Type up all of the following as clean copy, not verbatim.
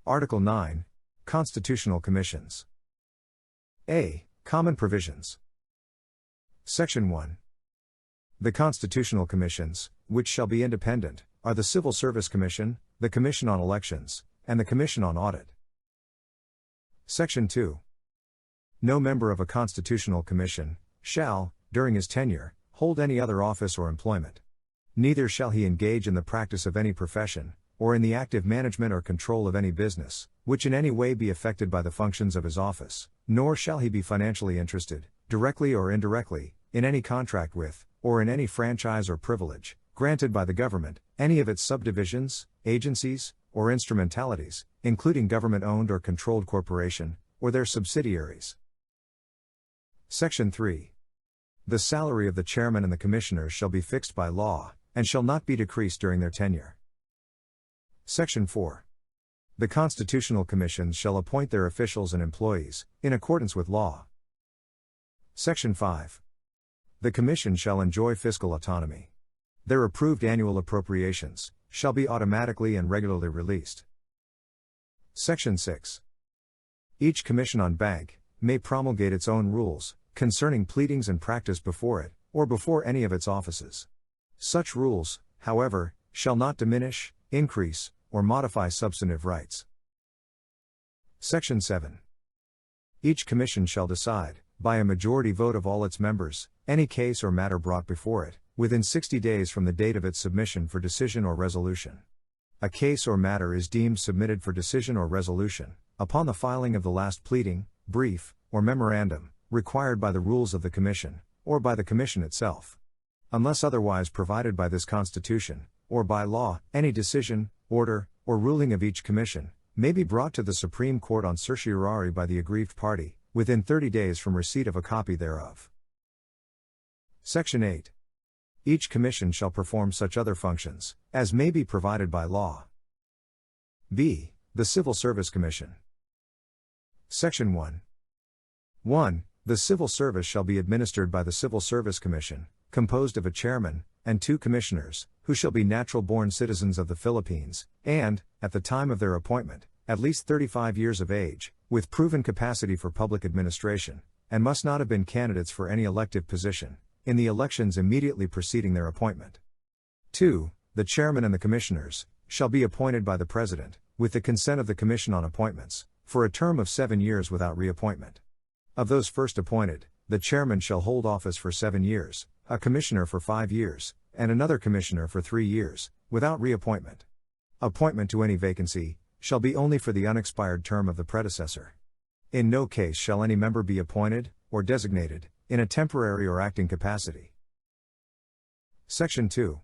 Article 9. Constitutional Commissions. A. Common Provisions. Section 1. The Constitutional Commissions, which shall be independent, are the Civil Service Commission, the Commission on Elections, and the Commission on Audit. Section 2. No member of a Constitutional Commission shall, during his tenure, hold any other office or employment. Neither shall he engage in the practice of any profession, or in the active management or control of any business, which in any way be affected by the functions of his office, nor shall he be financially interested, directly or indirectly, in any contract with, or in any franchise or privilege, granted by the government, any of its subdivisions, agencies, or instrumentalities, including government-owned or controlled corporation, or their subsidiaries. Section 3. The salary of the chairman and the commissioners shall be fixed by law, and shall not be decreased during their tenure. Section 4. The Constitutional Commissions shall appoint their officials and employees, in accordance with law. Section 5. The Commission shall enjoy fiscal autonomy. Their approved annual appropriations shall be automatically and regularly released. Section 6. Each Commission on Bank may promulgate its own rules concerning pleadings and practice before it, or before any of its offices. Such rules, however, shall not diminish, increase, or modify substantive rights. Section 7. Each Commission shall decide, by a majority vote of all its members, any case or matter brought before it, within 60 days from the date of its submission for decision or resolution. A case or matter is deemed submitted for decision or resolution, upon the filing of the last pleading, brief, or memorandum, required by the rules of the Commission, or by the Commission itself. Unless otherwise provided by this Constitution, or by law, any decision, order, or ruling of each Commission may be brought to the Supreme Court on certiorari by the aggrieved party, within 30 days from receipt of a copy thereof. Section 8. Each Commission shall perform such other functions as may be provided by law. B. The Civil Service Commission. Section 1. 1. The civil service shall be administered by the Civil Service Commission, composed of a chairman, and 2 commissioners, who shall be natural-born citizens of the Philippines, and, at the time of their appointment, at least 35 years of age, with proven capacity for public administration, and must not have been candidates for any elective position, in the elections immediately preceding their appointment. 2. The chairman and the commissioners shall be appointed by the President, with the consent of the Commission on Appointments, for a term of 7 years without reappointment. Of those first appointed, the chairman shall hold office for 7 years, a commissioner for 5 years, and another commissioner for 3 years, without reappointment. Appointment to any vacancy shall be only for the unexpired term of the predecessor. In no case shall any member be appointed, or designated, in a temporary or acting capacity. Section 2.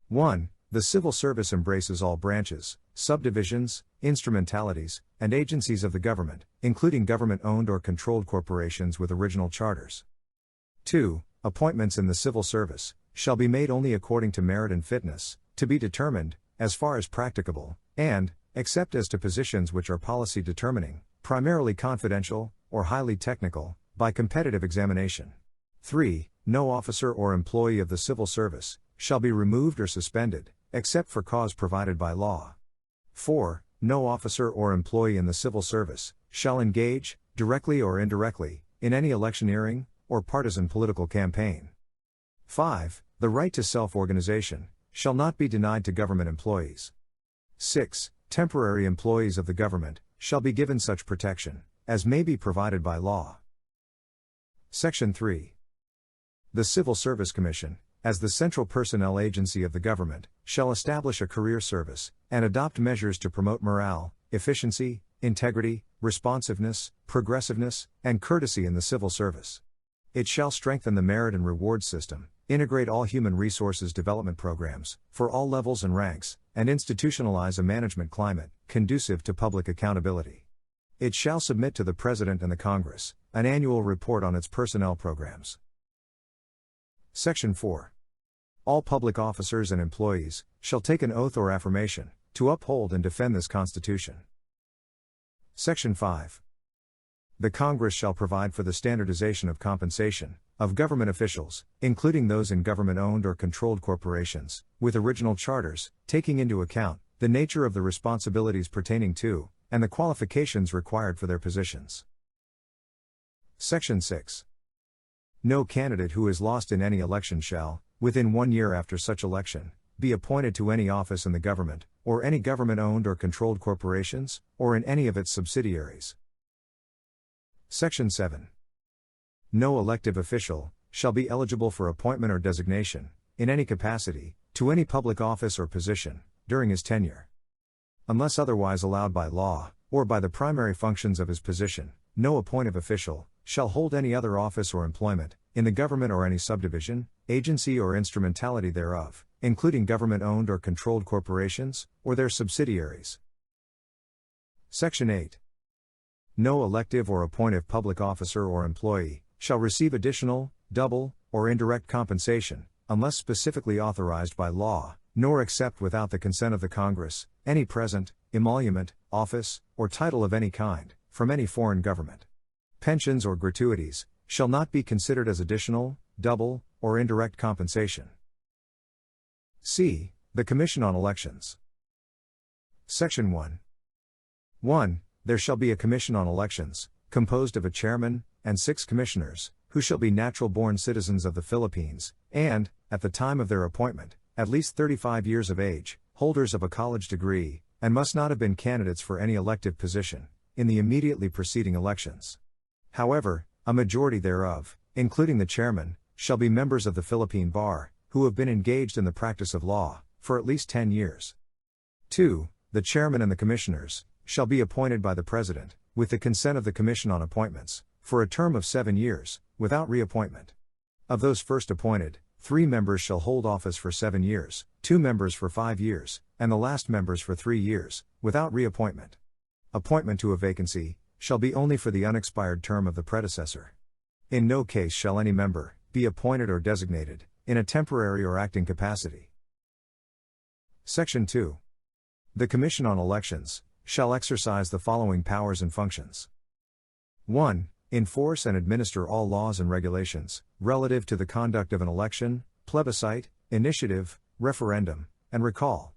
1. The civil service embraces all branches, subdivisions, instrumentalities, and agencies of the government, including government-owned or controlled corporations with original charters. 2. Appointments in the civil service shall be made only according to merit and fitness, to be determined, as far as practicable, and, except as to positions which are policy determining, primarily confidential, or highly technical, by competitive examination. 3. No officer or employee of the civil service shall be removed or suspended, except for cause provided by law. 4. No officer or employee in the civil service shall engage, directly or indirectly, in any electioneering or partisan political campaign. 5. The right to self-organization shall not be denied to government employees. 6. Temporary employees of the government shall be given such protection as may be provided by law. Section 3. The Civil Service Commission, as the central personnel agency of the government, shall establish a career service, and adopt measures to promote morale, efficiency, integrity, responsiveness, progressiveness, and courtesy in the civil service. It shall strengthen the merit and reward system, integrate all human resources development programs, for all levels and ranks, and institutionalize a management climate, conducive to public accountability. It shall submit to the President and the Congress an annual report on its personnel programs. Section 4. All public officers and employees shall take an oath or affirmation to uphold and defend this Constitution. Section 5. The Congress shall provide for the standardization of compensation of government officials, including those in government-owned or controlled corporations, with original charters, taking into account the nature of the responsibilities pertaining to, and the qualifications required for their positions. Section 6. No candidate who is lost in any election shall, within 1 year after such election, be appointed to any office in the government, or any government-owned or controlled corporations, or in any of its subsidiaries. Section 7. No elective official shall be eligible for appointment or designation, in any capacity, to any public office or position, during his tenure. Unless otherwise allowed by law, or by the primary functions of his position, no appointive official shall hold any other office or employment, in the government or any subdivision, agency or instrumentality thereof, including government-owned or controlled corporations, or their subsidiaries. Section 8. No elective or appointive public officer or employee shall receive additional, double, or indirect compensation, unless specifically authorized by law, nor accept without the consent of the Congress, any present, emolument, office, or title of any kind, from any foreign government. Pensions or gratuities shall not be considered as additional, double, or indirect compensation. C. The Commission on Elections. Section 1. 1. There shall be a Commission on Elections, composed of a chairman, and 6 commissioners, who shall be natural-born citizens of the Philippines, and, at the time of their appointment, at least 35 years of age, holders of a college degree, and must not have been candidates for any elective position, in the immediately preceding elections. However, a majority thereof, including the chairman, shall be members of the Philippine Bar, who have been engaged in the practice of law, for at least 10 years. 2. The chairman and the commissioners shall be appointed by the President, with the consent of the Commission on Appointments, for a term of 7 years, without reappointment. Of those first appointed, 3 members shall hold office for 7 years, 2 members for 5 years, and the last members for 3 years, without reappointment. Appointment to a vacancy shall be only for the unexpired term of the predecessor. In no case shall any member be appointed or designated in a temporary or acting capacity. Section 2. The Commission on Elections shall exercise the following powers and functions. 1. Enforce and administer all laws and regulations relative to the conduct of an election, plebiscite, initiative, referendum, and recall.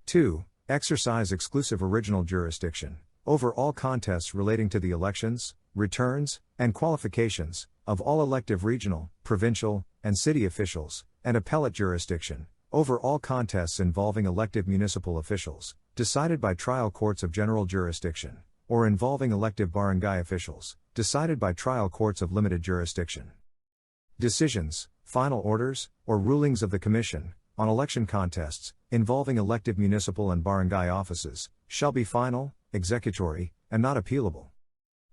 2. Exercise exclusive original jurisdiction over all contests relating to the elections, returns, and qualifications of all elective regional, provincial, and city officials, and appellate jurisdiction over all contests involving elective municipal officials, decided by trial courts of general jurisdiction, or involving elective barangay officials, decided by trial courts of limited jurisdiction. Decisions, final orders, or rulings of the Commission on election contests involving elective municipal and barangay offices shall be final, executory, and not appealable.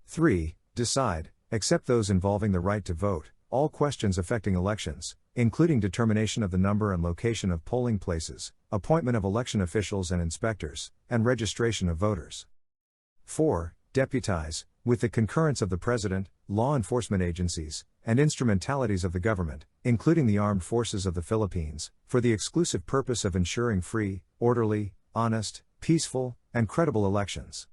3. Decide, except those involving the right to vote, all questions affecting elections, including determination of the number and location of polling places, appointment of election officials and inspectors, and registration of voters. 4. Deputize, with the concurrence of the President, law enforcement agencies, and instrumentalities of the government, including the armed forces of the Philippines, for the exclusive purpose of ensuring free, orderly, honest, peaceful, and credible elections.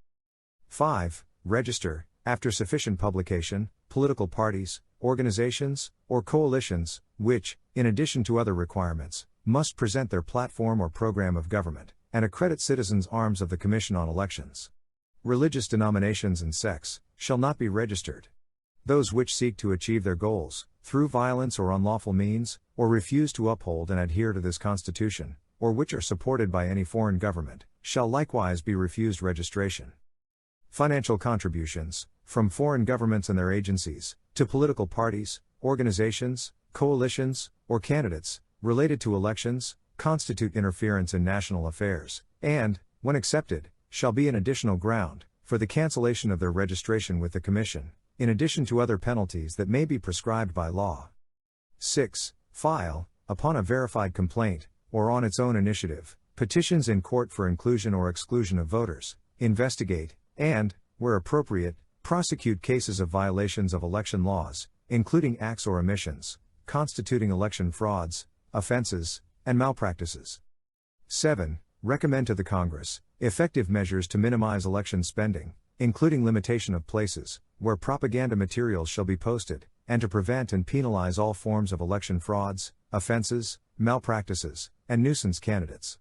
5. Register, after sufficient publication, political parties, organizations, or coalitions, which, in addition to other requirements, must present their platform or program of government, and accredit citizens' arms of the Commission on Elections. Religious denominations and sects shall not be registered. Those which seek to achieve their goals, through violence or unlawful means, or refuse to uphold and adhere to this Constitution, or which are supported by any foreign government, shall likewise be refused registration. Financial contributions, from foreign governments and their agencies, to political parties, organizations, coalitions, or candidates, related to elections, constitute interference in national affairs, and, when accepted, shall be an additional ground for the cancellation of their registration with the Commission, in addition to other penalties that may be prescribed by law. 6. File, upon a verified complaint, or on its own initiative, petitions in court for inclusion or exclusion of voters, investigate, and, where appropriate, prosecute cases of violations of election laws, including acts or omissions, constituting election frauds, offenses, and malpractices. 7. Recommend to the Congress effective measures to minimize election spending, including limitation of places where propaganda materials shall be posted, and to prevent and penalize all forms of election frauds, offenses, malpractices, and nuisance candidates.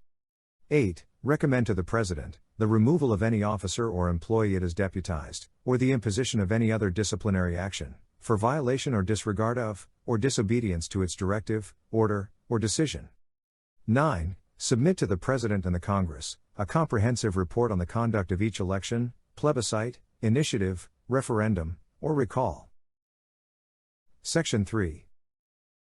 8. recommend to the President the removal of any officer or employee it has deputized, or the imposition of any other disciplinary action, for violation or disregard of, or disobedience to its directive, order, or decision. 9. Submit to the President and the Congress a comprehensive report on the conduct of each election, plebiscite, initiative, referendum, or recall. Section 3.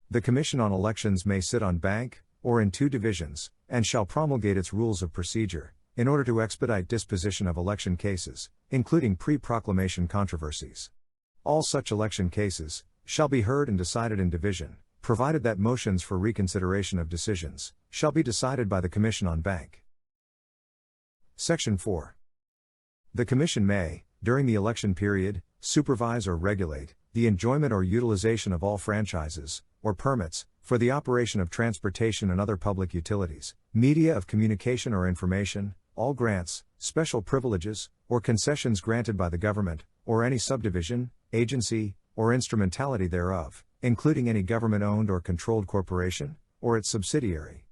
The Commission on Elections may sit on bank, or in 2 divisions, and shall promulgate its rules of procedure, in order to expedite disposition of election cases, including pre-proclamation controversies. All such election cases shall be heard and decided in division, provided that motions for reconsideration of decisions shall be decided by the Commission on Bank. Section 4. The Commission may, during the election period, supervise or regulate the enjoyment or utilization of all franchises, or permits, for the operation of transportation and other public utilities, media of communication or information, all grants, special privileges, or concessions granted by the government, or any subdivision, agency, or instrumentality thereof, including any government-owned or controlled corporation, or its subsidiary.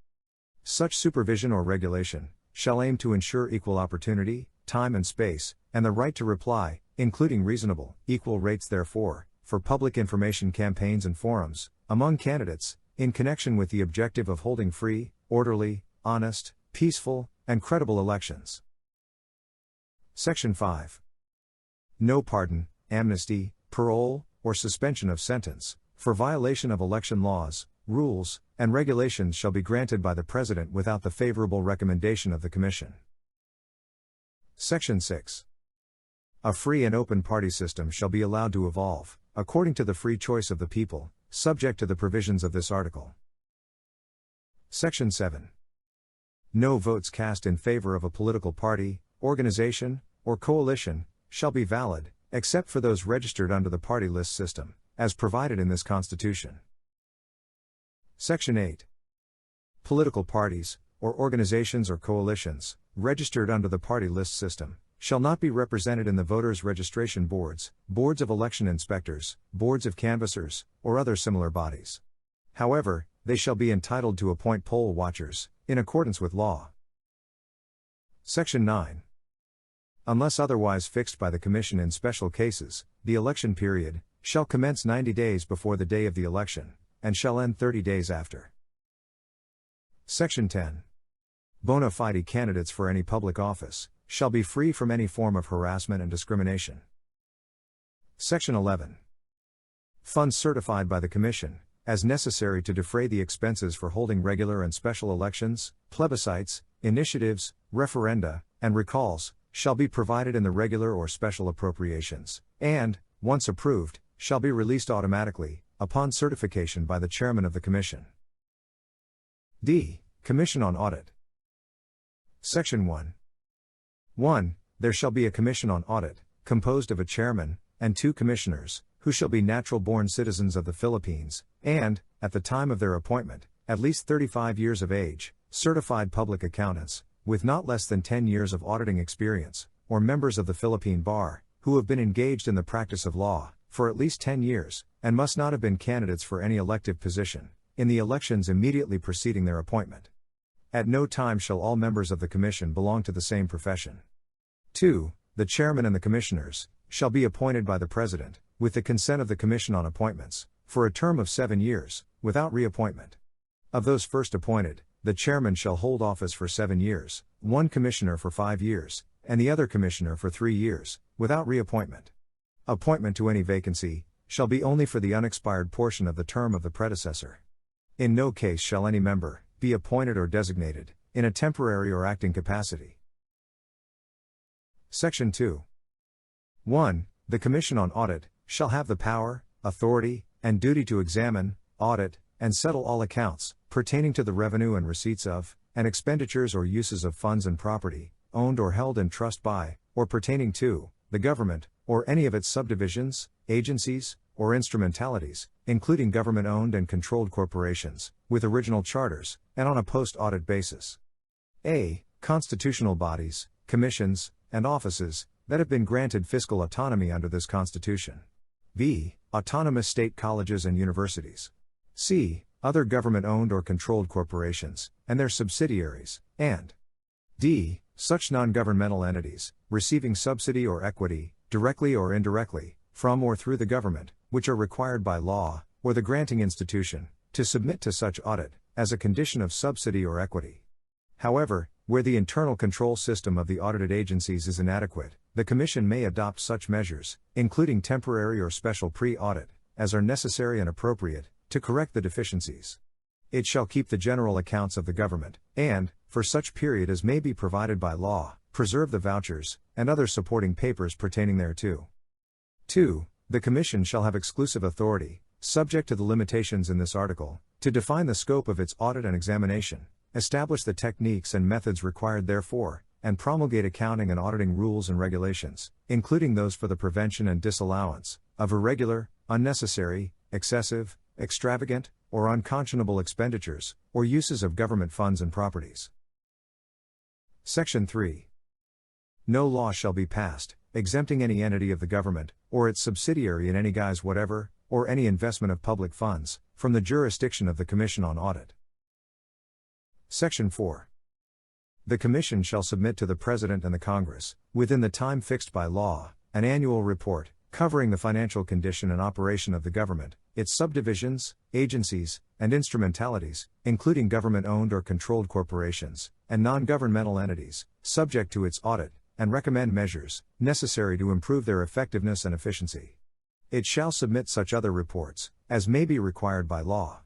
Such supervision or regulation shall aim to ensure equal opportunity, time and space, and the right to reply, including reasonable, equal rates therefore, for public information campaigns and forums, among candidates, in connection with the objective of holding free, orderly, honest, peaceful, and credible elections. Section 5. No pardon, amnesty, parole, or suspension of sentence, for violation of election laws, rules, and regulations shall be granted by the President without the favorable recommendation of the Commission. Section 6. A free and open party system shall be allowed to evolve, according to the free choice of the people, subject to the provisions of this article. Section 7. No votes cast in favor of a political party, organization, or coalition shall be valid, except for those registered under the party list system, as provided in this Constitution. Section 8. Political parties, or organizations or coalitions, registered under the party list system, shall not be represented in the voters' registration boards, boards of election inspectors, boards of canvassers, or other similar bodies. However, they shall be entitled to appoint poll watchers, in accordance with law. Section 9. Unless otherwise fixed by the Commission in special cases, the election period shall commence 90 days before the day of the election, and shall end 30 days after. Section 10. Bona fide candidates for any public office shall be free from any form of harassment and discrimination. Section 11. Funds certified by the Commission, as necessary to defray the expenses for holding regular and special elections, plebiscites, initiatives, referenda, and recalls, shall be provided in the regular or special appropriations, and, once approved, shall be released automatically, upon certification by the Chairman of the Commission. D. Commission on Audit. Section 1. 1. There shall be a Commission on Audit, composed of a Chairman, and 2 Commissioners, who shall be natural-born citizens of the Philippines, and, at the time of their appointment, at least 35 years of age, certified public accountants, with not less than 10 years of auditing experience, or members of the Philippine Bar, who have been engaged in the practice of law, for at least 10 years, and must not have been candidates for any elective position, in the elections immediately preceding their appointment. At no time shall all members of the Commission belong to the same profession. 2. The Chairman and the Commissioners shall be appointed by the President, with the consent of the Commission on Appointments, for a term of 7 years, without reappointment. Of those first appointed, the Chairman shall hold office for 7 years, 1 Commissioner for 5 years, and the other Commissioner for 3 years, without reappointment. Appointment to any vacancy shall be only for the unexpired portion of the term of the predecessor. In no case shall any member be appointed or designated in a temporary or acting capacity. Section 2. 1. The Commission on Audit shall have the power, authority, and duty to examine, audit, and settle all accounts pertaining to the revenue and receipts of, and expenditures or uses of funds and property, owned or held in trust by, or pertaining to, the government, or any of its subdivisions, agencies, or instrumentalities, including government-owned and controlled corporations, with original charters, and on a post-audit basis. A. Constitutional bodies, commissions, and offices that have been granted fiscal autonomy under this Constitution. B. Autonomous state colleges and universities. C. Other government-owned or controlled corporations, and their subsidiaries, and D. Such non-governmental entities, receiving subsidy or equity, directly or indirectly, from or through the government, which are required by law, or the granting institution, to submit to such audit, as a condition of subsidy or equity. However, where the internal control system of the audited agencies is inadequate, the Commission may adopt such measures, including temporary or special pre-audit, as are necessary and appropriate, to correct the deficiencies. It shall keep the general accounts of the government, and, for such period as may be provided by law, preserve the vouchers, and other supporting papers pertaining thereto. 2. The Commission shall have exclusive authority, subject to the limitations in this article, to define the scope of its audit and examination, establish the techniques and methods required therefor, and promulgate accounting and auditing rules and regulations, including those for the prevention and disallowance of irregular, unnecessary, excessive, extravagant, or unconscionable expenditures, or uses of government funds and properties. Section 3. No law shall be passed, exempting any entity of the government, or its subsidiary in any guise whatever, or any investment of public funds, from the jurisdiction of the Commission on Audit. Section 4. The Commission shall submit to the President and the Congress, within the time fixed by law, an annual report, covering the financial condition and operation of the government, its subdivisions, agencies, and instrumentalities, including government-owned or controlled corporations, and non-governmental entities, subject to its audit, and recommend measures, necessary to improve their effectiveness and efficiency. It shall submit such other reports, as may be required by law.